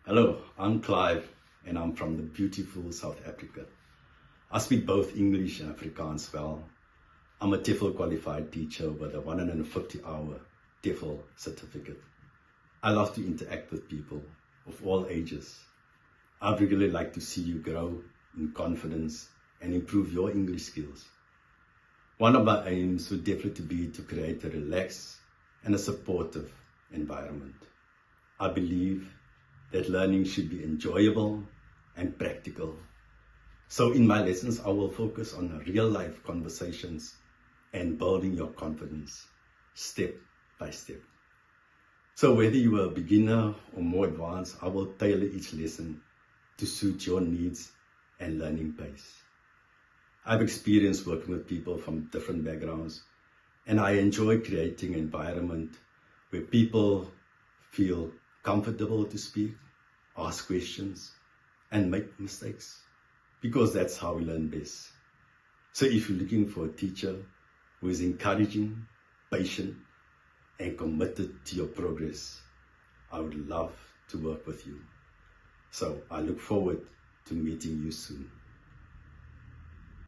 Hello, I'm Clive and I'm from the beautiful South Africa. I speak both English and Afrikaans well. I'm a TEFL qualified teacher with a 150-hour TEFL certificate. I love to interact with people of all ages. I'd really like to see you grow in confidence and improve your English skills. One of my aims would definitely be to create a relaxed and a supportive environment. I believe that learning should be enjoyable and practical. So in my lessons, I will focus on real-life conversations and building your confidence step by step. So whether you are a beginner or more advanced, I will tailor each lesson to suit your needs and learning pace. I've experienced working with people from different backgrounds, and I enjoy creating an environment where people feel comfortable to speak, ask questions, and make mistakes, because that's how we learn best. So if you're looking for a teacher who is encouraging, patient, and committed to your progress, I would love to work with you. So I look forward to meeting you soon.